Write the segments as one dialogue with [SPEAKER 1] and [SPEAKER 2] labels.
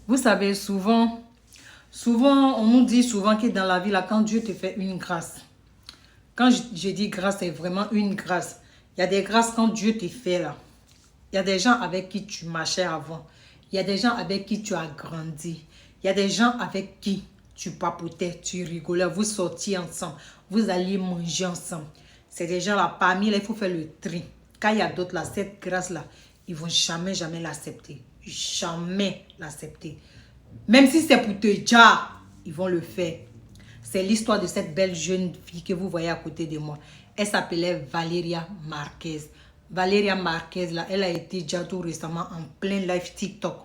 [SPEAKER 1] Vous savez, souvent, on nous dit souvent que dans la vie, là, quand Dieu te fait une grâce, quand je dis grâce, c'est vraiment une grâce. Il y a des grâces quand Dieu te fait là. Il y a des gens avec qui tu marchais avant. Il y a des gens avec qui tu as grandi. Il y a des gens avec qui tu papotais, tu rigolais, vous sortiez ensemble, vous alliez manger ensemble. C'est des gens là, parmi là, il faut faire le tri. Quand il y a d'autres là, cette grâce-là, ils vont jamais, jamais l'accepter. Jamais l'accepter. Même si c'est pour te dire, ils vont le faire. C'est l'histoire de cette belle jeune fille que vous voyez à côté de moi. Elle s'appelait Valeria Marquez. Valeria Marquez, là, elle a été déjà tout récemment en plein live TikTok.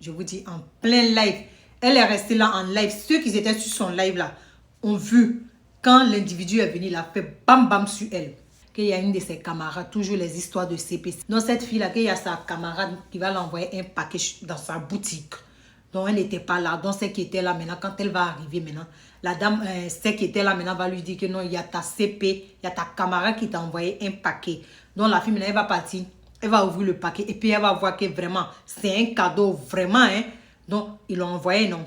[SPEAKER 1] Je vous dis, en plein live. Elle est restée là en live. Ceux qui étaient sur son live là ont vu quand l'individu est venu, il a fait bam bam sur elle. Qu'il y a une de ses camarades, toujours les histoires de CPC. Dans cette fille-là, qu'il y a sa camarade qui va l'envoyer un paquet dans sa boutique. Donc, elle n'était pas là. Donc, celle qui était là maintenant, quand elle va arriver maintenant, la dame, celle qui était là maintenant va lui dire que non, il y a ta CP, il y a ta camarade qui t'a envoyé un paquet. Donc, la fille maintenant, elle va partir, elle va ouvrir le paquet et puis elle va voir que vraiment, c'est un cadeau, vraiment, hein. Donc, ils l'ont envoyé, non.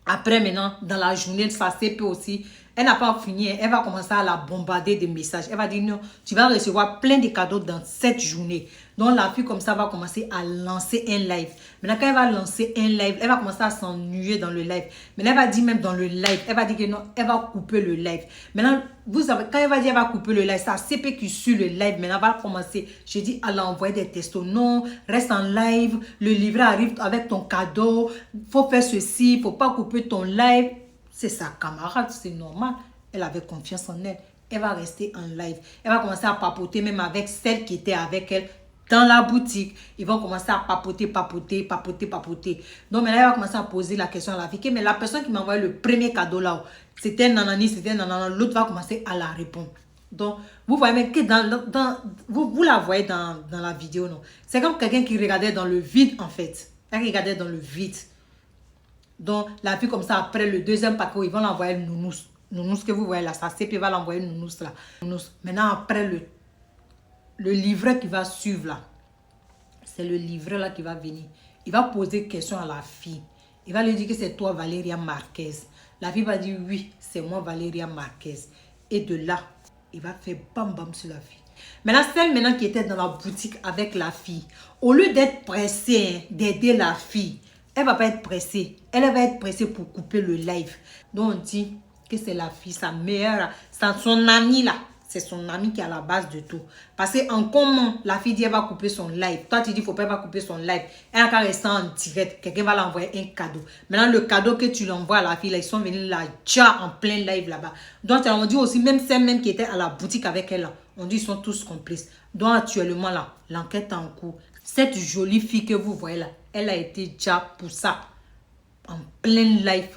[SPEAKER 1] Après, maintenant, dans la journée, sa CP aussi, elle n'a pas fini. Elle va commencer à la bombarder de messages. Elle va dire, non, tu vas recevoir plein de cadeaux dans cette journée. Donc, la fille, comme ça, va commencer à lancer un live. Maintenant, quand elle va lancer un live, elle va commencer à s'ennuyer dans le live. Maintenant, elle va dire même dans le live, elle va dire que non, elle va couper le live. Maintenant, vous savez, quand elle va dire elle va couper le live, ça CP qui suit le live, maintenant, va commencer, je dis, à l'envoyer des textos. Non, reste en live, le livret arrive avec ton cadeau, faut faire ceci, faut pas couper ton live. C'est sa camarade, c'est normal. Elle avait confiance en elle. Elle va rester en live. Elle va commencer à papoter même avec celle qui était avec elle dans la boutique. Ils vont commencer à papoter. Donc maintenant, elle va commencer à poser la question à la fille. Mais la personne qui m'a envoyé le premier cadeau là, c'était nanani, c'était nanana. L'autre va commencer à la répondre. Donc, vous voyez même que vous la voyez dans la vidéo, non? C'est comme quelqu'un qui regardait dans le vide, en fait. Elle regardait dans le vide. Donc, la fille comme ça, après le deuxième paquet, ils vont l'envoyer le nounous. Nounous que vous voyez là, ça CP va l'envoyer le nounous là. Nounous. Maintenant, après le livret qui va suivre là, c'est le livret là qui va venir. Il va poser question à la fille. Il va lui dire que c'est toi, Valeria Marquez. La fille va dire oui, c'est moi, Valeria Marquez. Et de là, il va faire bam bam sur la fille. Maintenant, celle maintenant qui était dans la boutique avec la fille, au lieu d'être pressée, d'aider la fille, elle va pas être pressée. Elle va être pressée pour couper le live. Donc, on dit que c'est la fille, sa meilleure, son amie là. C'est son amie qui est à la base de tout. Parce qu'en comment la fille dit elle va couper son live. Toi, tu dis il faut pas couper son live. Elle a qu'à rester en direct. Quelqu'un va l'envoyer un cadeau. Maintenant, le cadeau que tu l'envoies à la fille, là, ils sont venus là, déjà en plein live là-bas. Donc, on dit aussi, même celles même qui étaient à la boutique avec elle, là, on dit ils sont tous complices. Donc, actuellement, là, l'enquête est en cours. Cette jolie fille que vous voyez là, elle a été déjà pour ça en plein live